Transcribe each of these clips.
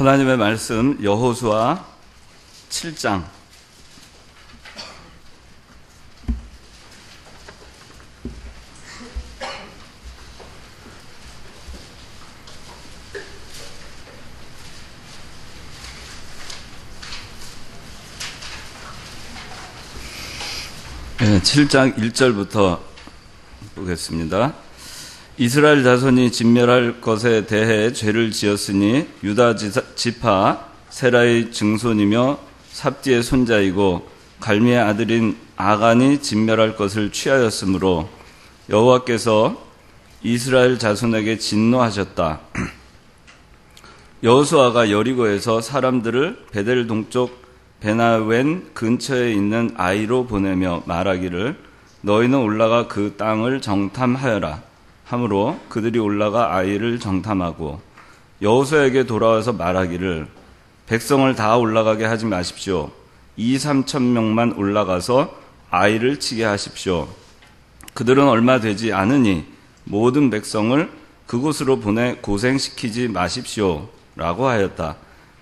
하나님의 말씀 여호수아 7장. 네, 7장 1절부터 보겠습니다. 이스라엘 자손이 진멸할 것에 대해 죄를 지었으니 유다 지파 세라의 증손이며 삽디의 손자이고 갈미의 아들인 아간이 진멸할 것을 취하였으므로 여호와께서 이스라엘 자손에게 진노하셨다. 여호수아가 여리고에서 사람들을 베델 동쪽 베나웬 근처에 있는 아이로 보내며 말하기를 너희는 올라가 그 땅을 정탐하여라 하므로 그들이 올라가 아이를 정탐하고 여호수아에게 돌아와서 말하기를 백성을 다 올라가게 하지 마십시오. 2-3천 명만 올라가서 아이를 치게 하십시오. 그들은 얼마 되지 않으니 모든 백성을 그곳으로 보내 고생시키지 마십시오 라고 하였다.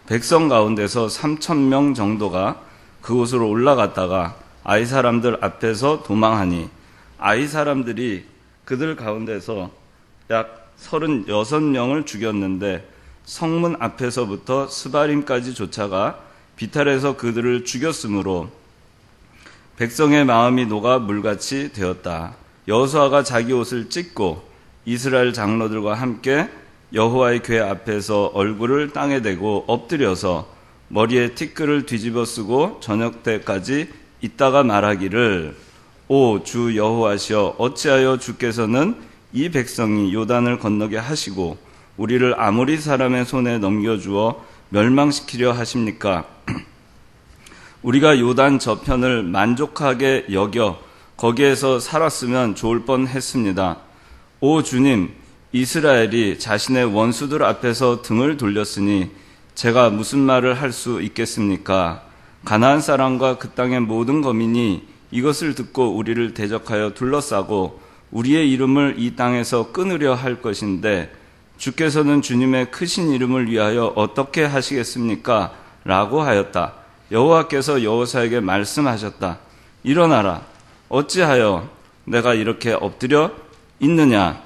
백성 가운데서 3,000명 정도가 그곳으로 올라갔다가 아이 사람들 앞에서 도망하니 아이 사람들이 그들 가운데서 약 36명을 죽였는데 성문 앞에서부터 스바림까지 쫓아가 비탈에서 그들을 죽였으므로 백성의 마음이 녹아 물같이 되었다. 여호수아가 자기 옷을 찢고 이스라엘 장로들과 함께 여호와의 궤 앞에서 얼굴을 땅에 대고 엎드려서 머리에 티끌을 뒤집어 쓰고 저녁 때까지 있다가 말하기를 오 주 여호와시여 어찌하여 주께서는 이 백성이 요단을 건너게 하시고 우리를 아모리 사람의 손에 넘겨주어 멸망시키려 하십니까? 우리가 요단 저편을 만족하게 여겨 거기에서 살았으면 좋을 뻔했습니다. 오 주님, 이스라엘이 자신의 원수들 앞에서 등을 돌렸으니 제가 무슨 말을 할 수 있겠습니까? 가나안 사람과 그 땅의 모든 거민이 이것을 듣고 우리를 대적하여 둘러싸고 우리의 이름을 이 땅에서 끊으려 할 것인데 주께서는 주님의 크신 이름을 위하여 어떻게 하시겠습니까? 라고 하였다. 여호와께서 여호수아에게 말씀하셨다. 일어나라. 어찌하여 내가 이렇게 엎드려 있느냐?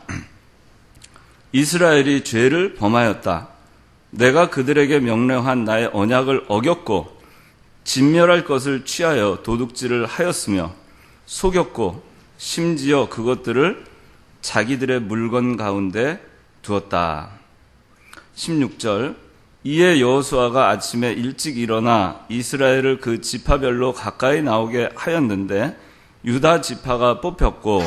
이스라엘이 죄를 범하였다. 내가 그들에게 명령한 나의 언약을 어겼고 진멸할 것을 취하여 도둑질을 하였으며 속였고 심지어 그것들을 자기들의 물건 가운데 두었다. 16절 이에 여호수아가 아침에 일찍 일어나 이스라엘을 그 지파별로 가까이 나오게 하였는데 유다 지파가 뽑혔고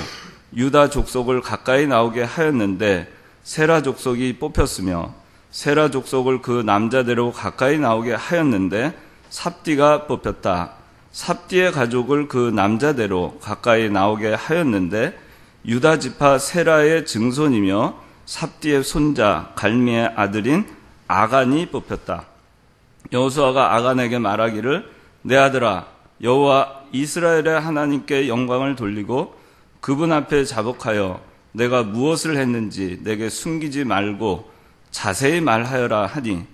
유다 족속을 가까이 나오게 하였는데 세라 족속이 뽑혔으며 세라 족속을 그 남자대로 가까이 나오게 하였는데 삽디가 뽑혔다. 삽디의 가족을 그 남자대로 가까이 나오게 하였는데 유다 지파 세라의 증손이며 삽디의 손자 갈미의 아들인 아간이 뽑혔다. 여호수아가 아간에게 말하기를 내 아들아 여호와 이스라엘의 하나님께 영광을 돌리고 그분 앞에 자복하여 내가 무엇을 했는지 내게 숨기지 말고 자세히 말하여라 하니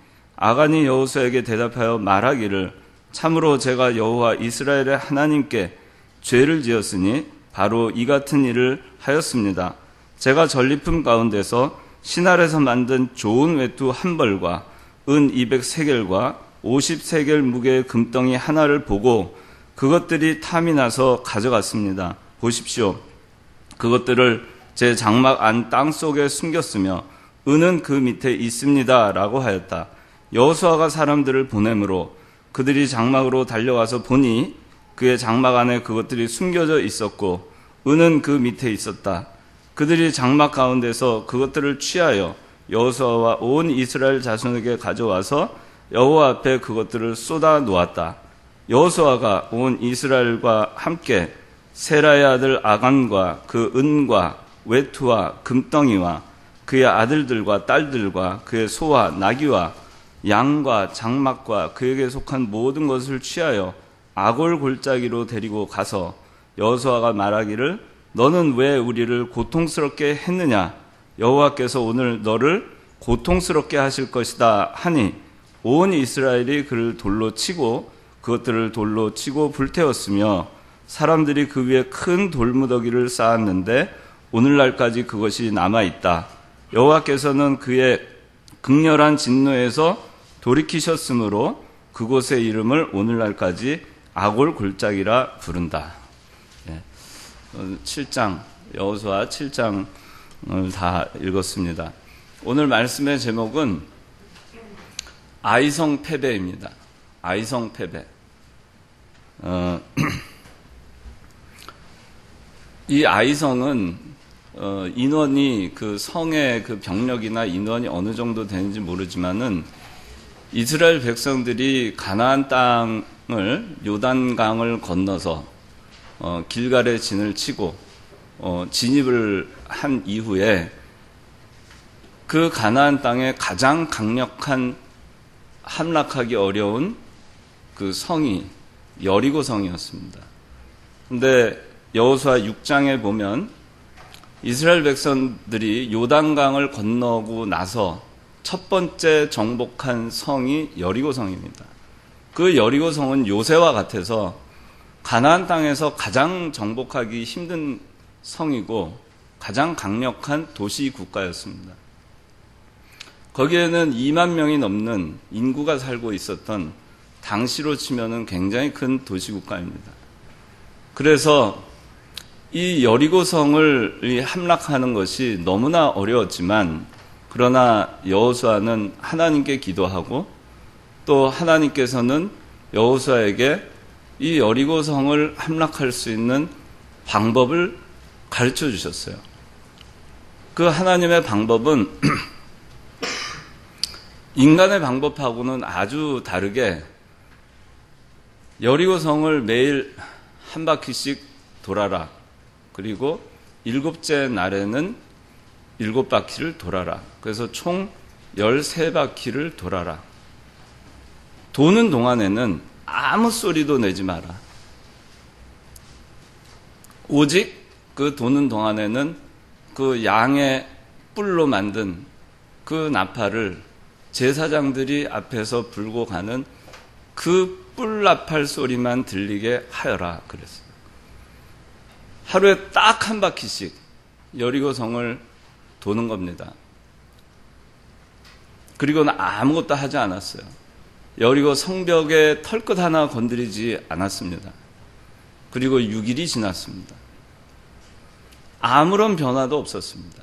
아간이 여호수아에게 대답하여 말하기를 참으로 제가 여호와 이스라엘의 하나님께 죄를 지었으니 바로 이 같은 일을 하였습니다. 제가 전리품 가운데서 신할에서 만든 좋은 외투 한 벌과 은 200세겔과 50세겔 무게의 금덩이 하나를 보고 그것들이 탐이 나서 가져갔습니다. 보십시오. 그것들을 제 장막 안 땅속에 숨겼으며 은은 그 밑에 있습니다 라고 하였다. 여호수아가 사람들을 보내므로 그들이 장막으로 달려가서 보니 그의 장막 안에 그것들이 숨겨져 있었고 은은 그 밑에 있었다. 그들이 장막 가운데서 그것들을 취하여 여호수아와 온 이스라엘 자손에게 가져와서 여호와 앞에 그것들을 쏟아 놓았다. 여호수아가 온 이스라엘과 함께 세라의 아들 아간과 그 은과 외투와 금덩이와 그의 아들들과 딸들과 그의 소와 나귀와 양과 장막과 그에게 속한 모든 것을 취하여 아골 골짜기로 데리고 가서 여호수아가 말하기를 너는 왜 우리를 고통스럽게 했느냐? 여호와께서 오늘 너를 고통스럽게 하실 것이다 하니 온 이스라엘이 그를 돌로 치고 그것들을 돌로 치고 불태웠으며 사람들이 그 위에 큰 돌무더기를 쌓았는데 오늘날까지 그것이 남아있다. 여호와께서는 그의 극렬한 진노에서 돌이키셨으므로 그곳의 이름을 오늘날까지 아골 골짜기라 부른다. 7장, 여호수아 7장을 다 읽었습니다. 오늘 말씀의 제목은 아이성 패배입니다. 아이성 패배. 이 아이성은 인원이 그 성의 그 병력이나 인원이 어느 정도 되는지 모르지만은 이스라엘 백성들이 가나안 땅을 요단강을 건너서 길갈에 진을 치고 진입을 한 이후에 그 가나안 땅에 가장 강력한 함락하기 어려운 그 성이 여리고 성이었습니다. 근데 여호수아 6장에 보면 이스라엘 백성들이 요단강을 건너고 나서 첫 번째 정복한 성이 여리고 성입니다. 그 여리고 성은 요새와 같아서 가나안 땅에서 가장 정복하기 힘든 성이고 가장 강력한 도시 국가였습니다. 거기에는 2만 명이 넘는 인구가 살고 있었던 당시로 치면은 굉장히 큰 도시 국가입니다. 그래서 이 여리고성을 함락하는 것이 너무나 어려웠지만 그러나 여호수아는 하나님께 기도하고 또 하나님께서는 여호수아에게 이 여리고성을 함락할 수 있는 방법을 가르쳐 주셨어요. 그 하나님의 방법은 인간의 방법하고는 아주 다르게 여리고성을 매일 한 바퀴씩 돌아라. 그리고 7째 날에는 7바퀴를 돌아라. 그래서 총 13바퀴를 돌아라. 도는 동안에는 아무 소리도 내지 마라. 오직 그 도는 동안에는 그 양의 뿔로 만든 그 나팔을 제사장들이 앞에서 불고 가는 그 뿔 나팔 소리만 들리게 하여라 그랬어요. 하루에 딱 한 바퀴씩 여리고성을 도는 겁니다. 그리고는 아무것도 하지 않았어요. 여리고 성벽에 털끝 하나 건드리지 않았습니다. 그리고 6일이 지났습니다. 아무런 변화도 없었습니다.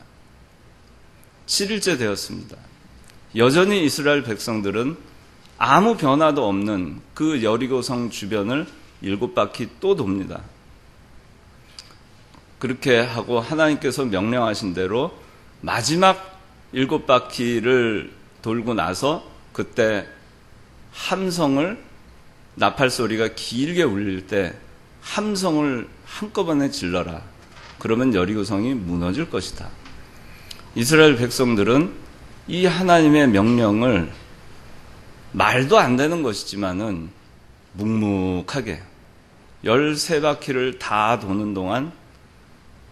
7일째 되었습니다. 여전히 이스라엘 백성들은 아무 변화도 없는 그 여리고성 주변을 7바퀴 또 돕니다. 그렇게 하고 하나님께서 명령하신 대로 마지막 7바퀴를 돌고 나서 그때 함성을 나팔 소리가 길게 울릴 때 함성을 한꺼번에 질러라. 그러면 여리고성이 무너질 것이다. 이스라엘 백성들은 이 하나님의 명령을 말도 안 되는 것이지만은 묵묵하게 13바퀴를 다 도는 동안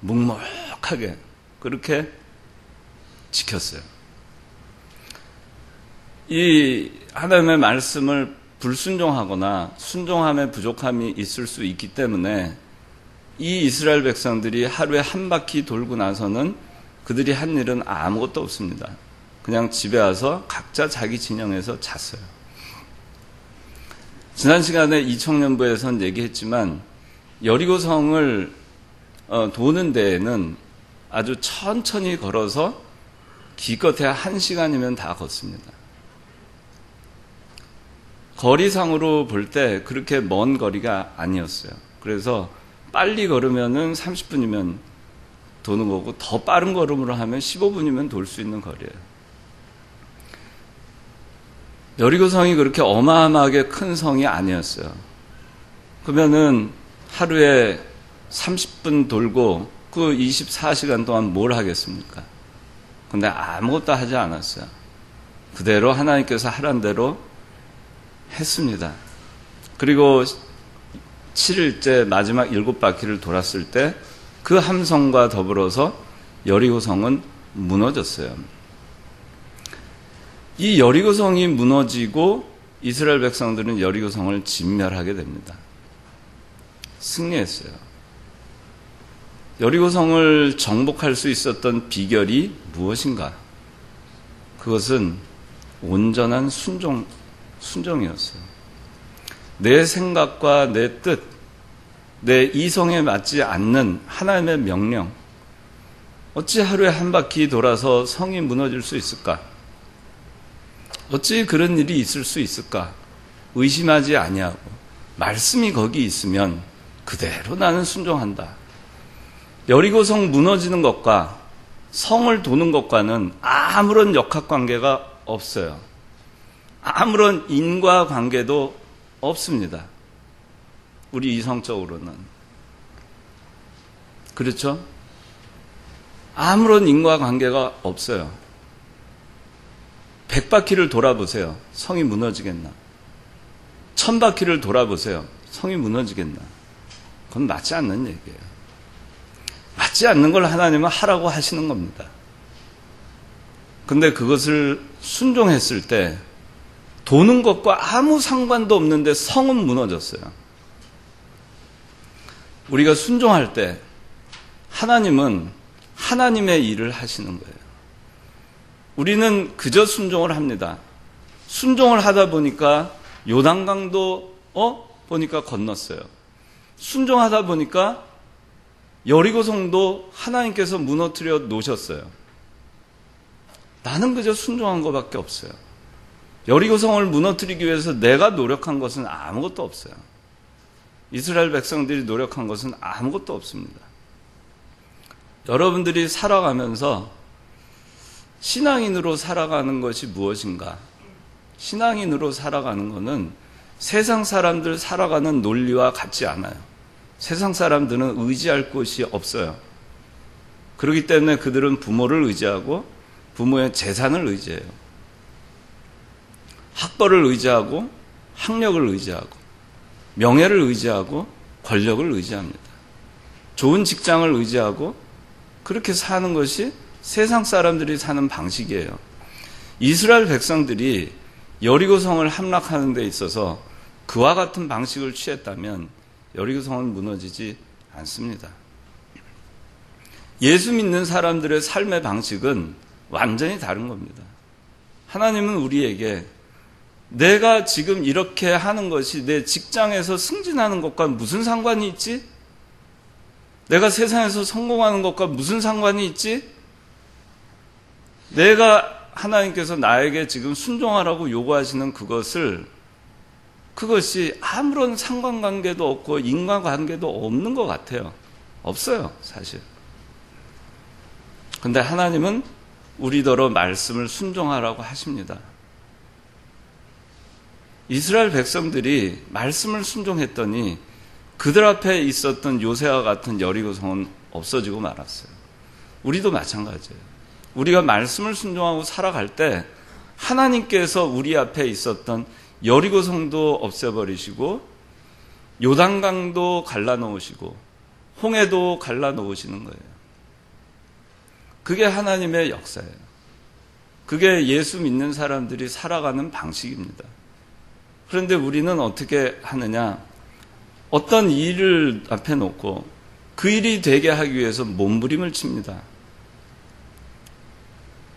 묵묵하게 그렇게 지켰어요. 이 하나님의 말씀을 불순종하거나 순종함에 부족함이 있을 수 있기 때문에 이 이스라엘 백성들이 하루에 한 바퀴 돌고 나서는 그들이 한 일은 아무것도 없습니다. 그냥 집에 와서 각자 자기 진영에서 잤어요. 지난 시간에 이청년부에선 얘기했지만 여리고성을 도는 데에는 아주 천천히 걸어서 기껏해야 1시간이면 다 걷습니다. 거리상으로 볼 때 그렇게 먼 거리가 아니었어요. 그래서 빨리 걸으면은 30분이면 도는 거고 더 빠른 걸음으로 하면 15분이면 돌 수 있는 거리예요. 여리고성이 그렇게 어마어마하게 큰 성이 아니었어요. 그러면은 하루에 30분 돌고 그 24시간 동안 뭘 하겠습니까? 근데 아무것도 하지 않았어요. 그대로 하나님께서 하란 대로 했습니다. 그리고 7일째 마지막 7바퀴를 돌았을 때 그 함성과 더불어서 여리고성은 무너졌어요. 이 여리고성이 무너지고 이스라엘 백성들은 여리고성을 진멸하게 됩니다. 승리했어요. 여리고성을 정복할 수 있었던 비결이 무엇인가? 그것은 온전한 순종이었어요. 내 생각과 내 뜻, 내 이성에 맞지 않는 하나님의 명령, 어찌 하루에 한 바퀴 돌아서 성이 무너질 수 있을까? 어찌 그런 일이 있을 수 있을까? 의심하지 아니하고 말씀이 거기 있으면 그대로 나는 순종한다. 여리고성 무너지는 것과 성을 도는 것과는 아무런 역학관계가 없어요. 아무런 인과관계도 없습니다. 우리 이성적으로는. 그렇죠? 아무런 인과관계가 없어요. 100바퀴를 돌아보세요. 성이 무너지겠나? 1000바퀴를 돌아보세요. 성이 무너지겠나? 그건 맞지 않는 얘기예요. 맞지 않는 걸 하나님은 하라고 하시는 겁니다. 근데 그것을 순종했을 때 도는 것과 아무 상관도 없는데 성은 무너졌어요. 우리가 순종할 때 하나님은 하나님의 일을 하시는 거예요. 우리는 그저 순종을 합니다. 순종을 하다 보니까 요단강도 보니까 건넜어요. 순종하다 보니까 여리고성도 하나님께서 무너뜨려 놓으셨어요. 나는 그저 순종한 것밖에 없어요. 여리고성을 무너뜨리기 위해서 내가 노력한 것은 아무것도 없어요. 이스라엘 백성들이 노력한 것은 아무것도 없습니다. 여러분들이 살아가면서 신앙인으로 살아가는 것이 무엇인가? 신앙인으로 살아가는 것은 세상 사람들 살아가는 논리와 같지 않아요. 세상 사람들은 의지할 곳이 없어요. 그렇기 때문에 그들은 부모를 의지하고 부모의 재산을 의지해요. 학벌을 의지하고 학력을 의지하고 명예를 의지하고 권력을 의지합니다. 좋은 직장을 의지하고 그렇게 사는 것이 세상 사람들이 사는 방식이에요. 이스라엘 백성들이 여리고성을 함락하는 데 있어서 그와 같은 방식을 취했다면 여리고성은 무너지지 않습니다. 예수 믿는 사람들의 삶의 방식은 완전히 다른 겁니다. 하나님은 우리에게 내가 지금 이렇게 하는 것이 내 직장에서 승진하는 것과 무슨 상관이 있지? 내가 세상에서 성공하는 것과 무슨 상관이 있지? 내가 하나님께서 나에게 지금 순종하라고 요구하시는 그것이 아무런 상관관계도 없고 인과관계도 없는 것 같아요. 없어요, 사실. 근데 하나님은 우리더러 말씀을 순종하라고 하십니다. 이스라엘 백성들이 말씀을 순종했더니 그들 앞에 있었던 요새와 같은 여리고성은 없어지고 말았어요. 우리도 마찬가지예요. 우리가 말씀을 순종하고 살아갈 때 하나님께서 우리 앞에 있었던 여리고성도 없애버리시고 요단강도 갈라놓으시고 홍해도 갈라놓으시는 거예요. 그게 하나님의 역사예요. 그게 예수 믿는 사람들이 살아가는 방식입니다. 그런데 우리는 어떻게 하느냐? 어떤 일을 앞에 놓고 그 일이 되게 하기 위해서 몸부림을 칩니다.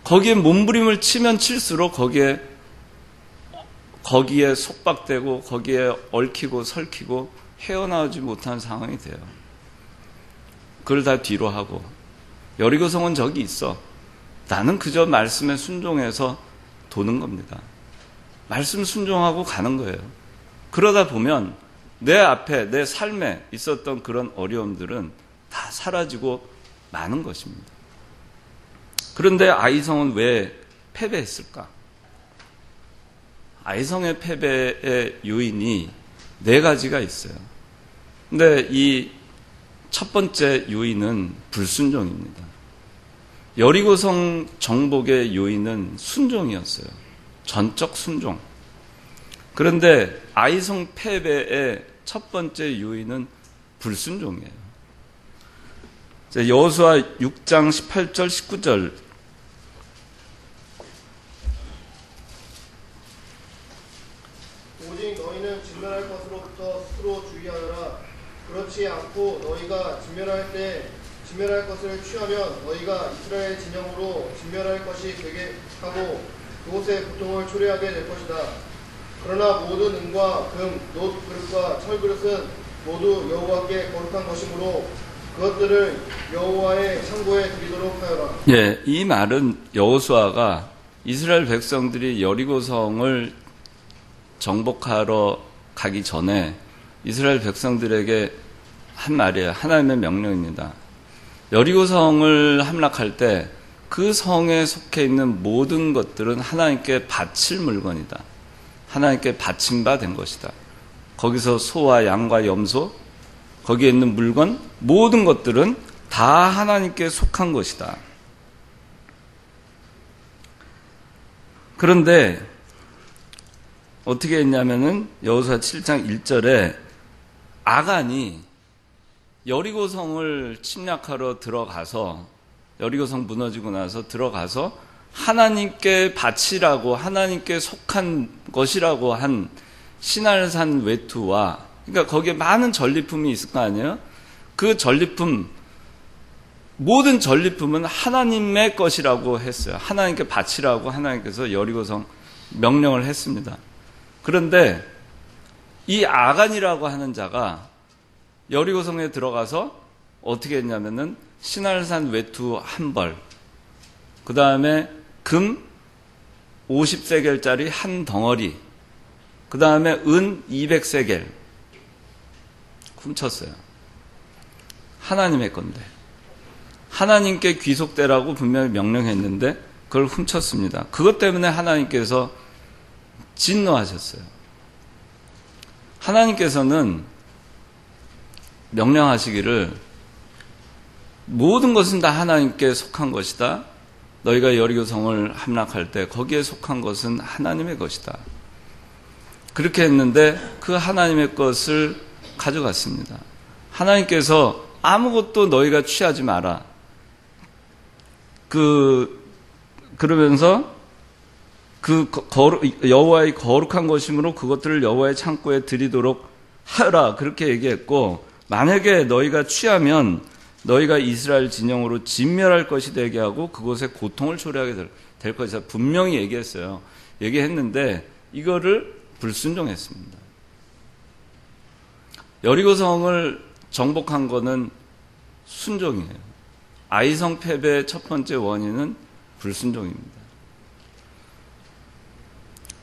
거기에 몸부림을 치면 칠수록 거기에 속박되고 거기에 얽히고 설키고 헤어나오지 못한 상황이 돼요. 그걸 다 뒤로 하고 여리고성은 저기 있어. 나는 그저 말씀에 순종해서 도는 겁니다. 말씀 순종하고 가는 거예요. 그러다 보면 내 앞에 내 삶에 있었던 그런 어려움들은 다 사라지고 마는 것입니다. 그런데 아이성은 왜 패배했을까? 아이성의 패배의 요인이 4가지가 있어요. 근데 이 첫 번째 요인은 불순종입니다. 여리고성 정복의 요인은 순종이었어요. 전적 순종. 그런데 아이성 패배의 첫 번째 요인은 불순종이에요. 여호수아 6장 18절 19절 오직 너희는 진멸할 것으로부터 스스로 주의하여라. 그렇지 않고 너희가 진멸할 것을 취하면 너희가 이스라엘 진영으로 진멸할 것이 되게 하고 그곳에 고통을 초래하게 될 것이다. 그러나 모든 은과 금, 놋 그릇과 철 그릇은 모두 여호와께 거룩한 것이므로 그것들을 여호와의 창고에 드리도록 하여라. 예, 이 말은 여호수아가 이스라엘 백성들이 여리고성을 정복하러 가기 전에 이스라엘 백성들에게 한 말이에요. 하나님의 명령입니다. 여리고성을 함락할 때 그 성에 속해 있는 모든 것들은 하나님께 바칠 물건이다. 하나님께 바친 바 된 것이다. 거기서 소와 양과 염소, 거기에 있는 물건, 모든 것들은 다 하나님께 속한 것이다. 그런데 어떻게 했냐면은 여호수아 7장 1절에 아간이 여리고성을 침략하러 들어가서 여리고성 무너지고 나서 들어가서 하나님께 바치라고 하나님께 속한 것이라고 한 시날산 외투와 그러니까 거기에 많은 전리품이 있을 거 아니에요? 그 전리품 모든 전리품은 하나님의 것이라고 했어요. 하나님께 바치라고 하나님께서 여리고성 명령을 했습니다. 그런데 이 아간이라고 하는 자가 여리고성에 들어가서 어떻게 했냐면은 시날산 외투 한 벌, 그 다음에 금 50세겔짜리 한 덩어리, 그 다음에 은 200세겔 훔쳤어요. 하나님의 건데. 하나님께 귀속되라고 분명히 명령했는데 그걸 훔쳤습니다. 그것 때문에 하나님께서 진노하셨어요. 하나님께서는 명령하시기를 모든 것은 다 하나님께 속한 것이다. 너희가 여리고성을 함락할 때 거기에 속한 것은 하나님의 것이다. 그렇게 했는데 그 하나님의 것을 가져갔습니다. 하나님께서 아무것도 너희가 취하지 마라. 그러면서 여호와의 거룩한 것이므로 그것들을 여호와의 창고에 드리도록 하라. 그렇게 얘기했고, 만약에 너희가 취하면 너희가 이스라엘 진영으로 진멸할 것이 되게 하고 그곳에 고통을 초래하게 될 것이다. 분명히 얘기했어요. 얘기했는데 이거를 불순종했습니다. 여리고성을 정복한 거는 순종이에요. 아이성 패배의 첫 번째 원인은 불순종입니다.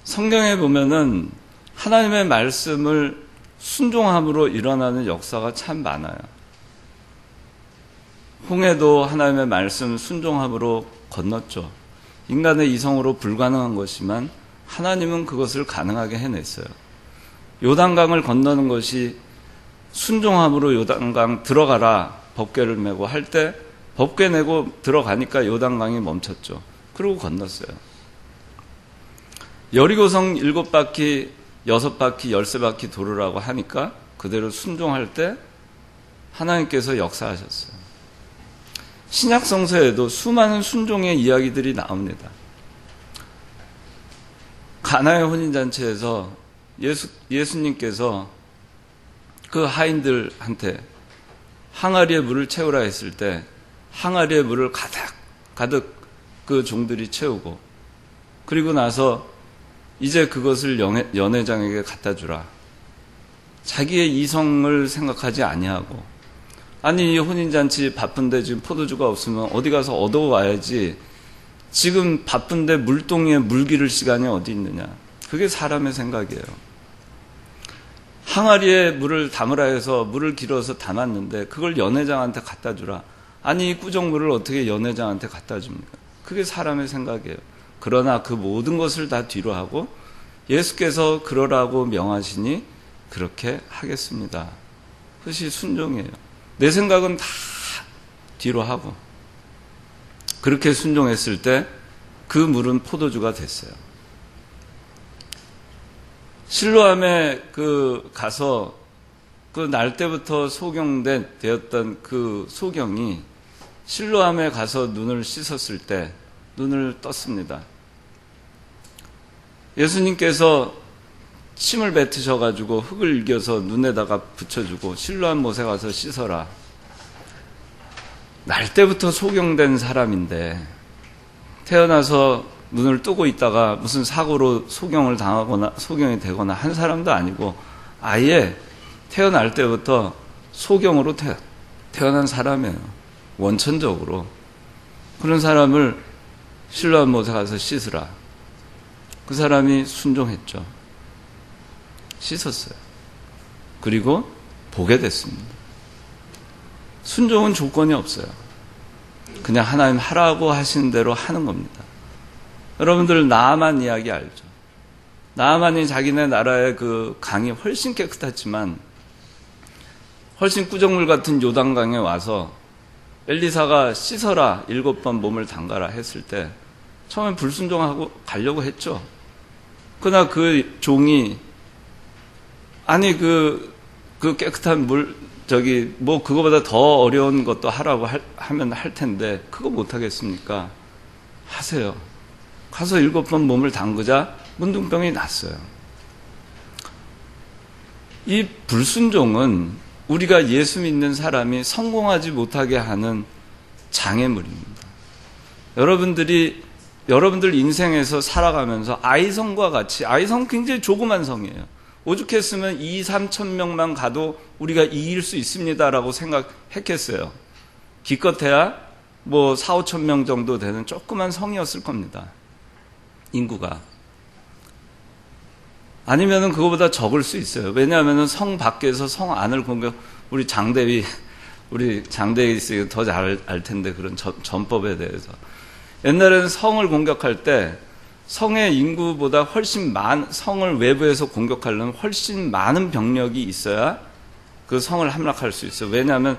성경에 보면은 하나님의 말씀을 순종함으로 일어나는 역사가 참 많아요. 홍해도 하나님의 말씀 순종함으로 건넜죠. 인간의 이성으로 불가능한 것이지만 하나님은 그것을 가능하게 해냈어요. 요단강을 건너는 것이 순종함으로 요단강 들어가라 법궤를 메고 할 때 법궤 내고 들어가니까 요단강이 멈췄죠. 그리고 건넜어요. 여리고성 7바퀴, 6바퀴, 13바퀴 도르라고 하니까 그대로 순종할 때 하나님께서 역사하셨어요. 신약 성서에도 수많은 순종의 이야기들이 나옵니다. 가나의 혼인잔치에서 예수님께서 그 하인들한테 항아리에 물을 채우라 했을 때 항아리에 물을 가득 그 종들이 채우고, 그리고 나서 이제 그것을 연회장에게 갖다 주라. 자기의 이성을 생각하지 아니하고, 아니 이 혼인잔치 바쁜데 지금 포도주가 없으면 어디 가서 얻어와야지, 지금 바쁜데 물동이에 물 기를 시간이 어디 있느냐. 그게 사람의 생각이에요. 항아리에 물을 담으라 해서 물을 길어서 담았는데 그걸 연회장한테 갖다 주라. 아니 이 꾸정물을 어떻게 연회장한테 갖다 줍니까? 그게 사람의 생각이에요. 그러나 그 모든 것을 다 뒤로 하고 예수께서 그러라고 명하시니 그렇게 하겠습니다. 그것이 순종이에요. 내 생각은 다 뒤로 하고 그렇게 순종했을 때 그 물은 포도주가 됐어요. 실로암에 가서 그 날 때부터 소경되었던 그 소경이 실로암에 가서 눈을 씻었을 때 눈을 떴습니다. 예수님께서 침을 뱉으셔가지고 흙을 이겨서 눈에다가 붙여주고 실로암 못에 가서 씻어라. 날 때부터 소경된 사람인데 태어나서 눈을 뜨고 있다가 무슨 사고로 소경을 당하거나 소경이 되거나 한 사람도 아니고 아예 태어날 때부터 소경으로 태어난 사람이에요. 원천적으로. 그런 사람을 실로암 못에 가서 씻으라. 그 사람이 순종했죠. 씻었어요. 그리고 보게 됐습니다. 순종은 조건이 없어요. 그냥 하나님 하라고 하신 대로 하는 겁니다. 여러분들 나아만 이야기 알죠? 나아만이 자기네 나라의 그 강이 훨씬 깨끗했지만 훨씬 꾸정물 같은 요단강에 와서 엘리사가 씻어라 7번 몸을 담가라 했을 때 처음엔 불순종하고 가려고 했죠. 그러나 그 종이 아니 그 깨끗한 물 뭐 그거보다 더 어려운 것도 하라고 하면 할 텐데 그거 못 하겠습니까? 하세요. 가서 7번 몸을 담그자 문둥병이 났어요. 이 불순종은 우리가 예수 믿는 사람이 성공하지 못하게 하는 장애물입니다. 여러분들 인생에서 살아가면서 아이성과 같이, 아이성 굉장히 조그만 성이에요. 오죽했으면 2, 3천 명만 가도 우리가 이길 수 있습니다라고 생각했겠어요. 기껏해야 뭐 4, 5천 명 정도 되는 조그만 성이었을 겁니다. 인구가. 아니면은 그거보다 적을 수 있어요. 왜냐하면은 성 밖에서 성 안을 우리 장대위 있으니까 더 잘 알 텐데 그런 전법에 대해서. 옛날에는 성을 공격할 때 성의 인구보다 훨씬 성을 외부에서 공격하려면 훨씬 많은 병력이 있어야 그 성을 함락할 수 있어요. 왜냐하면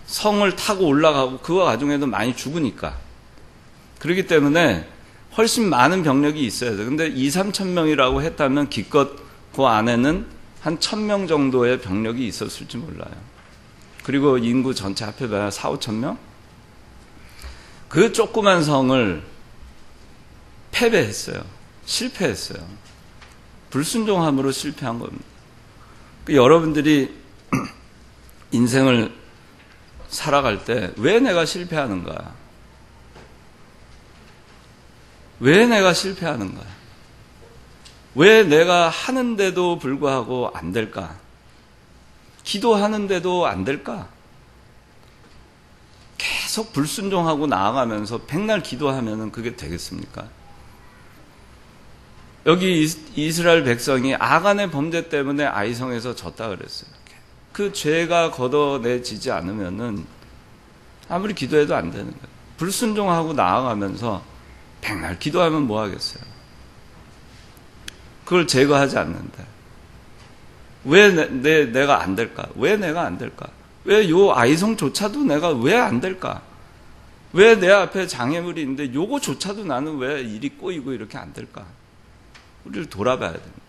성을 타고 올라가고 그 와중에도 많이 죽으니까. 그렇기 때문에 훨씬 많은 병력이 있어야 돼요. 근데 2, 3천 명이라고 했다면 기껏 그 안에는 한 1,000명 정도의 병력이 있었을지 몰라요. 그리고 인구 전체 합해봐야 4, 5천 명? 그 조그만 성을 패배했어요. 실패했어요. 불순종함으로 실패한 겁니다. 여러분들이 인생을 살아갈 때 왜 내가 실패하는가? 왜 내가 실패하는가? 왜 내가 하는데도 불구하고 안 될까? 기도하는데도 안 될까? 계속 불순종하고 나아가면서 백날 기도하면 그게 되겠습니까? 여기 이스라엘 백성이 아간의 범죄 때문에 아이성에서 졌다 그랬어요. 그 죄가 걷어내지지 않으면은 아무리 기도해도 안 되는 거예요. 불순종하고 나아가면서 백날 기도하면 뭐 하겠어요? 그걸 제거하지 않는다. 왜 내가 안 될까? 왜 내가 안 될까? 왜 요 아이성조차도 내가 왜 안 될까? 왜 내 앞에 장애물이 있는데 요거조차도 나는 왜 일이 꼬이고 이렇게 안 될까? 우리를 돌아봐야 됩니다.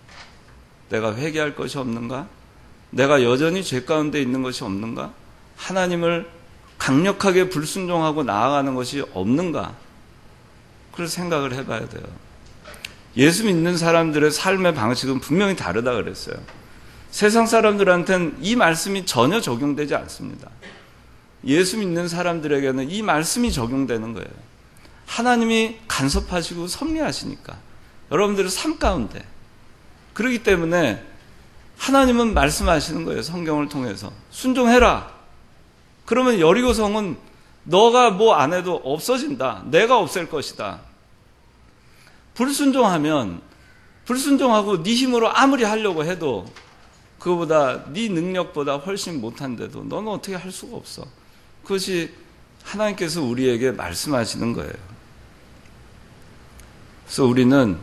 내가 회개할 것이 없는가? 내가 여전히 죄 가운데 있는 것이 없는가? 하나님을 강력하게 불순종하고 나아가는 것이 없는가? 그걸 생각을 해봐야 돼요. 예수 믿는 사람들의 삶의 방식은 분명히 다르다 그랬어요. 세상 사람들한테는 이 말씀이 전혀 적용되지 않습니다. 예수 믿는 사람들에게는 이 말씀이 적용되는 거예요. 하나님이 간섭하시고 섭리하시니까. 여러분들의 삶 가운데. 그렇기 때문에 하나님은 말씀하시는 거예요. 성경을 통해서. 순종해라. 그러면 여리고성은 너가 뭐 안 해도 없어진다. 내가 없앨 것이다. 불순종하고 네 힘으로 아무리 하려고 해도 그거보다 네 능력보다 훨씬 못한데도 너는 어떻게 할 수가 없어. 그것이 하나님께서 우리에게 말씀하시는 거예요. 그래서 우리는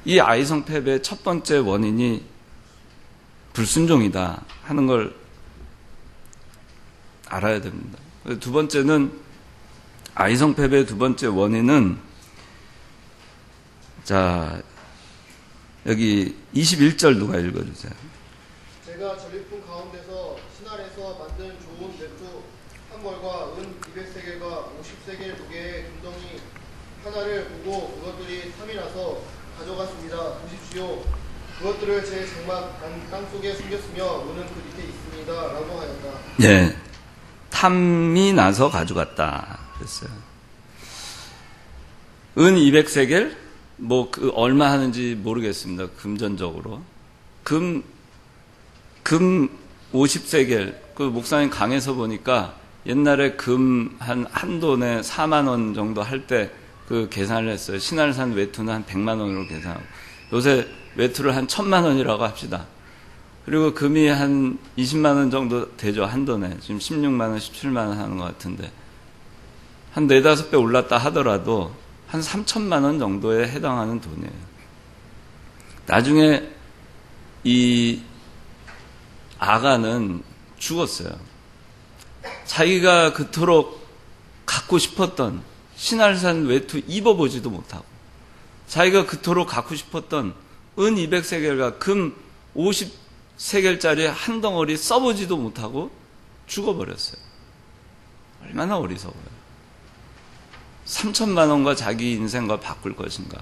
이 아이성 패배의 첫 번째 원인이 불순종이다 하는 걸 알아야 됩니다. 두 번째는 아이성 패배의 두 번째 원인은 자 여기 21절 누가 읽어주세요. 제가 전리품 가운데서 신안에서 만든 좋은 매트 한 벌과 은 200세겔과 50세겔 두 개의 금덩이 하나를 보고 그것들이 탐이 나서 가져갔습니다. 보십시오. 그것들을 제 장막 땅속에 숨겼으며 문은 그 밑에 있습니다. 라고 하였다. 예, 탐이 나서 가져갔다 그랬어요. 은 200세겔? 그 얼마 하는지 모르겠습니다. 금전적으로. 금 50세겔. 그 목사님 강에서 보니까 옛날에 금 한 돈에 4만 원 정도 할 때 그 계산을 했어요. 신할산 외투는 한 100만 원으로 계산하고. 요새 외투를 한 1000만 원이라고 합시다. 그리고 금이 한 20만 원 정도 되죠. 한 돈에. 지금 16만 원, 17만 원 하는 것 같은데. 한 4, 5배 올랐다 하더라도 한 3천만 원 정도에 해당하는 돈이에요. 나중에 이 아가는 죽었어요. 자기가 그토록 갖고 싶었던 신할산 외투 입어보지도 못하고 자기가 그토록 갖고 싶었던 은 200세겔과 금 50세겔짜리 한 덩어리 써보지도 못하고 죽어버렸어요. 얼마나 어리석어요. 3천만 원과 자기 인생과 바꿀 것인가.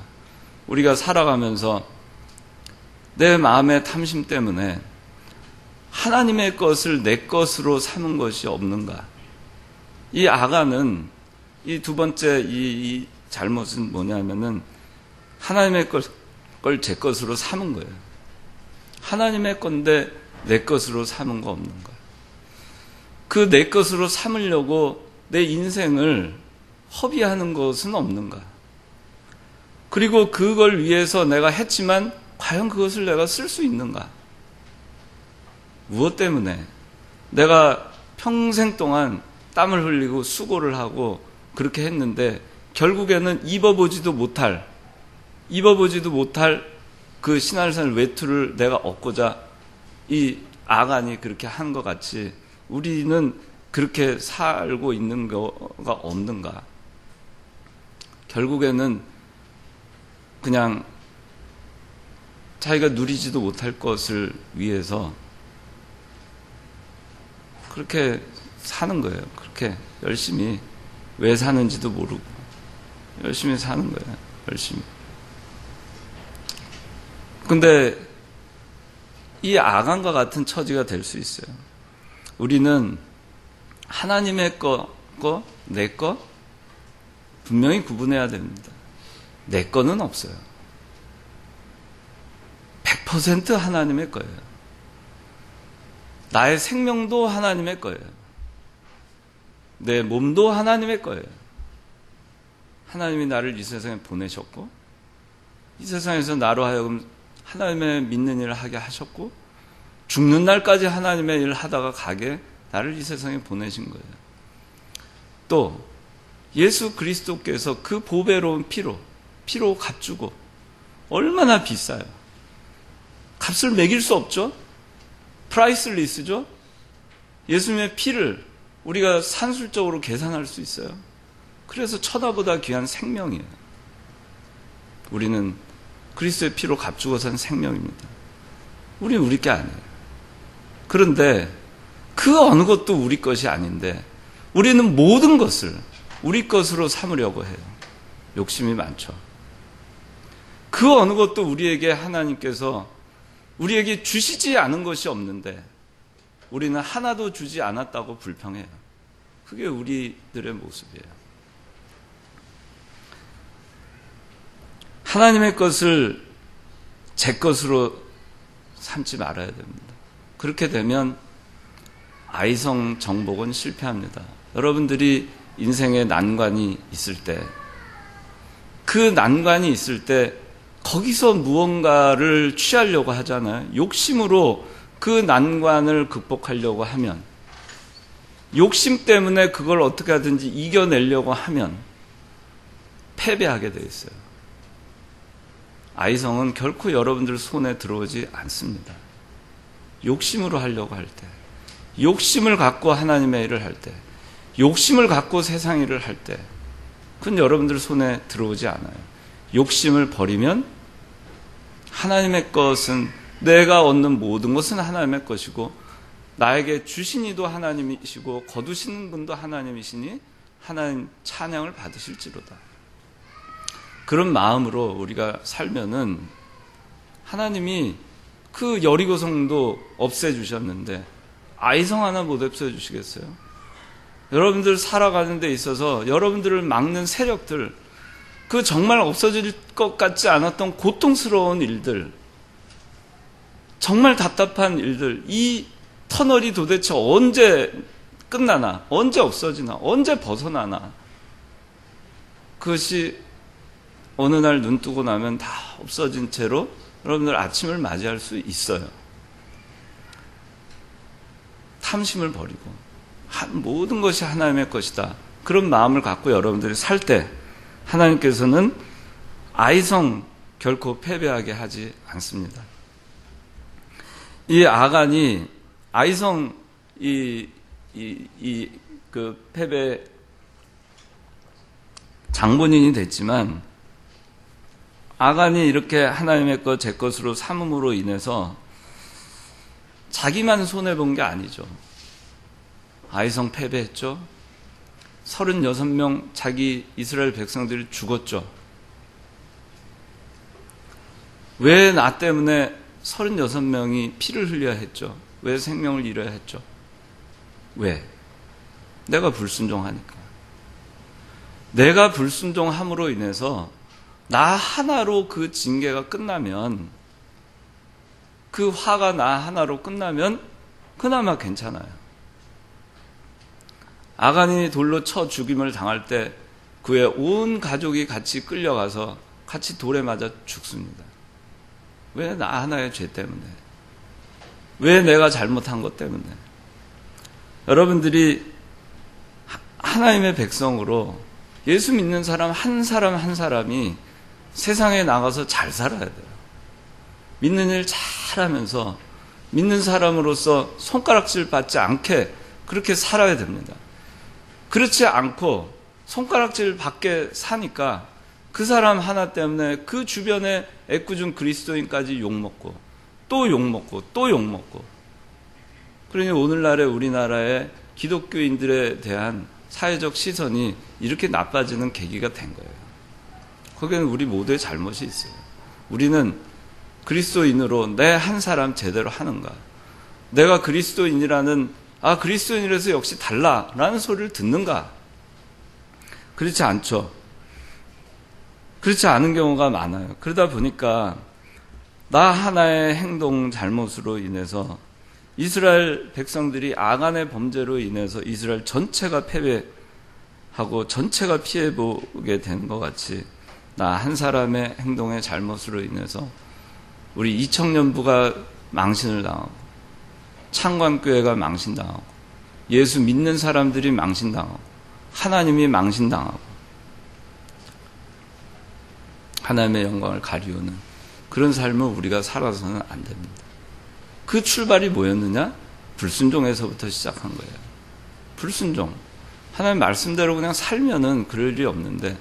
우리가 살아가면서 내 마음의 탐심 때문에 하나님의 것을 내 것으로 삼은 것이 없는가. 이 아가는 이 두 번째 이 잘못은 뭐냐면은 하나님의 걸 제 것으로 삼은 거예요. 하나님의 건데 내 것으로 삼은 거 없는가. 그 내 것으로 삼으려고 내 인생을 허비하는 것은 없는가. 그리고 그걸 위해서 내가 했지만 과연 그것을 내가 쓸 수 있는가. 무엇 때문에 내가 평생 동안 땀을 흘리고 수고를 하고 그렇게 했는데 결국에는 입어보지도 못할 그 신할산 외투를 내가 얻고자 이 아간이 그렇게 한 것 같이 우리는 그렇게 살고 있는 거가 없는가. 결국에는 그냥 자기가 누리지도 못할 것을 위해서 그렇게 사는 거예요. 그렇게 열심히 왜 사는지도 모르고 열심히 사는 거예요. 열심히. 근데 이 아간과 같은 처지가 될 수 있어요. 우리는 하나님의 거, 내 거 분명히 구분해야 됩니다. 내 거는 없어요. 100% 하나님의 거예요. 나의 생명도 하나님의 거예요. 내 몸도 하나님의 거예요. 하나님이 나를 이 세상에 보내셨고 이 세상에서 나로 하여금 하나님의 믿는 일을 하게 하셨고 죽는 날까지 하나님의 일을 하다가 가게 나를 이 세상에 보내신 거예요. 또 예수 그리스도께서 그 보배로운 피로 값주고 얼마나 비싸요. 값을 매길 수 없죠. 프라이슬리스죠. 예수님의 피를 우리가 산술적으로 계산할 수 있어요. 그래서 천하보다 귀한 생명이에요. 우리는 그리스도의 피로 값주고 산 생명입니다. 우리는 우리 게 아니에요. 그런데 그 어느 것도 우리 것이 아닌데 우리는 모든 것을 우리 것으로 삼으려고 해요. 욕심이 많죠. 그 어느 것도 우리에게 하나님께서 우리에게 주시지 않은 것이 없는데 우리는 하나도 주지 않았다고 불평해요. 그게 우리들의 모습이에요. 하나님의 것을 제 것으로 삼지 말아야 됩니다. 그렇게 되면 아이성 정복은 실패합니다. 여러분들이 인생에 난관이 있을 때, 그 난관이 있을 때 거기서 무언가를 취하려고 하잖아요. 욕심으로 그 난관을 극복하려고 하면, 욕심 때문에 그걸 어떻게 하든지 이겨내려고 하면 패배하게 돼 있어요. 아이성은 결코 여러분들 손에 들어오지 않습니다. 욕심으로 하려고 할 때, 욕심을 갖고 하나님의 일을 할 때, 욕심을 갖고 세상 일을 할 때, 그건 여러분들 손에 들어오지 않아요. 욕심을 버리면 하나님의 것은, 내가 얻는 모든 것은 하나님의 것이고 나에게 주신 이도 하나님이시고 거두시는 분도 하나님이시니 하나님 찬양을 받으실지로다. 그런 마음으로 우리가 살면은 하나님이 그 여리고성도 없애주셨는데 아이성 하나 못 없애주시겠어요? 여러분들 살아가는 데 있어서 여러분들을 막는 세력들, 그 정말 없어질 것 같지 않았던 고통스러운 일들, 정말 답답한 일들, 이 터널이 도대체 언제 끝나나, 언제 없어지나, 언제 벗어나나, 그것이 어느 날 눈 뜨고 나면 다 없어진 채로 여러분들 아침을 맞이할 수 있어요. 탐심을 버리고 모든 것이 하나님의 것이다, 그런 마음을 갖고 여러분들이 살 때 하나님께서는 아이성 결코 패배하게 하지 않습니다. 이 아간이 아이성 그 패배 장본인이 됐지만, 아간이 이렇게 하나님의 것 제 것으로 삼음으로 인해서 자기만 손해본 게 아니죠. 아이성 패배했죠. 36명 자기 이스라엘 백성들이 죽었죠. 왜 나 때문에 36명이 피를 흘려야 했죠? 왜 생명을 잃어야 했죠? 왜? 내가 불순종하니까. 내가 불순종함으로 인해서 나 하나로 그 징계가 끝나면, 그 화가 나 하나로 끝나면 그나마 괜찮아요. 아간이 돌로 쳐 죽임을 당할 때 그의 온 가족이 같이 끌려가서 같이 돌에 맞아 죽습니다. 왜? 나 하나의 죄 때문에. 왜? 내가 잘못한 것 때문에. 여러분들이 하나님의 백성으로 예수 믿는 사람 한 사람이 세상에 나가서 잘 살아야 돼요. 믿는 일 잘하면서 믿는 사람으로서 손가락질 받지 않게 그렇게 살아야 됩니다. 그렇지 않고 손가락질 받게 사니까 그 사람 하나 때문에 그 주변에 애꿎은 그리스도인까지 욕먹고 또 욕먹고 또 욕먹고, 그러니 오늘날의 우리나라의 기독교인들에 대한 사회적 시선이 이렇게 나빠지는 계기가 된 거예요. 거기에는 우리 모두의 잘못이 있어요. 우리는 그리스도인으로 내 한 사람 제대로 하는가, 내가 그리스도인이라는, 그리스도인이라서 역시 달라라는 소리를 듣는가? 그렇지 않죠. 그렇지 않은 경우가 많아요. 그러다 보니까 나 하나의 행동 잘못으로 인해서 이스라엘 백성들이 아간의 범죄로 인해서 이스라엘 전체가 패배하고 전체가 피해보게 된 것 같이, 나 한 사람의 행동의 잘못으로 인해서 우리 이청년부가 망신을 당하고, 창관교회가 망신당하고, 예수 믿는 사람들이 망신당하고, 하나님이 망신당하고, 하나님의 영광을 가리우는 그런 삶을 우리가 살아서는 안 됩니다. 그 출발이 뭐였느냐? 불순종에서부터 시작한 거예요. 불순종. 하나님 말씀대로 그냥 살면은 그럴 일이 없는데,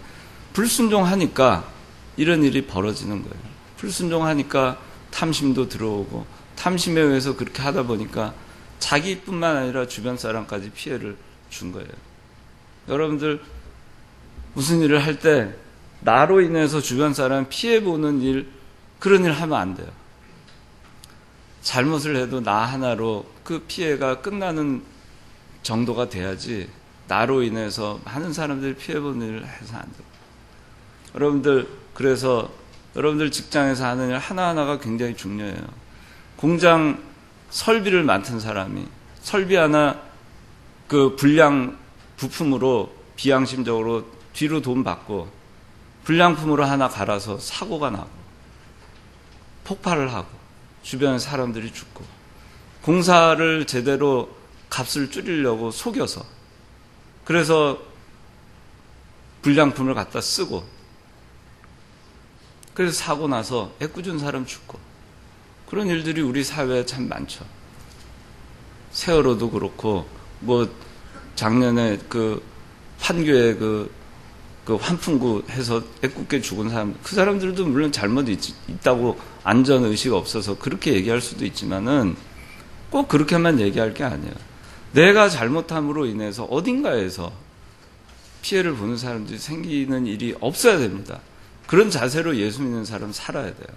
불순종하니까 이런 일이 벌어지는 거예요. 불순종하니까 탐심도 들어오고, 탐심에 의해서 그렇게 하다 보니까 자기뿐만 아니라 주변 사람까지 피해를 준 거예요. 여러분들 무슨 일을 할 때 나로 인해서 주변 사람 피해보는 일, 그런 일 하면 안 돼요. 잘못을 해도 나 하나로 그 피해가 끝나는 정도가 돼야지, 나로 인해서 많은 사람들이 피해보는 일을 해서 안 돼요. 여러분들, 그래서 여러분들 직장에서 하는 일 하나하나가 굉장히 중요해요. 공장 설비를 맡은 사람이 설비 하나 그 불량 부품으로 비양심적으로 뒤로 돈 받고 불량품으로 하나 갈아서 사고가 나고 폭발을 하고 주변에 사람들이 죽고, 공사를 제대로 값을 줄이려고 속여서, 그래서 불량품을 갖다 쓰고, 그래서 사고 나서 애꿎은 사람 죽고, 그런 일들이 우리 사회에 참 많죠. 세월호도 그렇고, 작년에 그 판교에 그 환풍구 해서 애꿎게 죽은 사람, 그 사람들도 물론 잘못이 있다고 안전의식 없어서 그렇게 얘기할 수도 있지만은 꼭 그렇게만 얘기할 게 아니에요. 내가 잘못함으로 인해서 어딘가에서 피해를 보는 사람들이 생기는 일이 없어야 됩니다. 그런 자세로 예수 믿는 사람 살아야 돼요.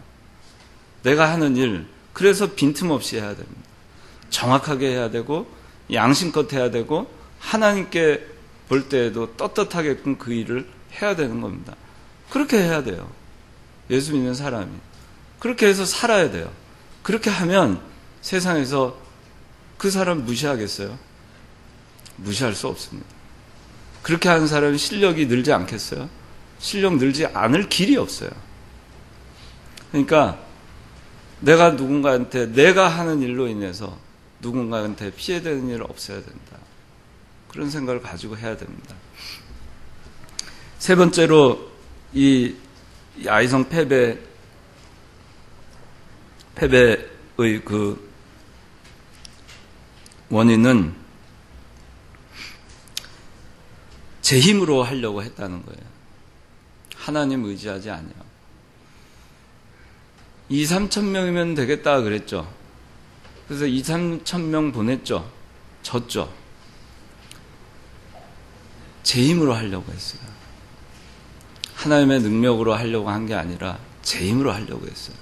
내가 하는 일, 그래서 빈틈없이 해야 됩니다. 정확하게 해야 되고 양심껏 해야 되고 하나님께 볼 때에도 떳떳하게끔 그 일을 해야 되는 겁니다. 그렇게 해야 돼요. 예수 믿는 사람이. 그렇게 해서 살아야 돼요. 그렇게 하면 세상에서 그 사람 무시하겠어요? 무시할 수 없습니다. 그렇게 하는 사람이 실력이 늘지 않겠어요? 실력 늘지 않을 길이 없어요. 그러니까 내가 누군가한테 내가 하는 일로 인해서 누군가한테 피해되는 일 없어야 된다. 그런 생각을 가지고 해야 됩니다. 세 번째로 이 아이성 패배의 그 원인은 제 힘으로 하려고 했다는 거예요. 하나님 의지하지 않아요. 2,3천 명이면 되겠다 그랬죠. 그래서 2,3천 명 보냈죠. 졌죠. 제 힘으로 하려고 했어요. 하나님의 능력으로 하려고 한 게 아니라 제 힘으로 하려고 했어요.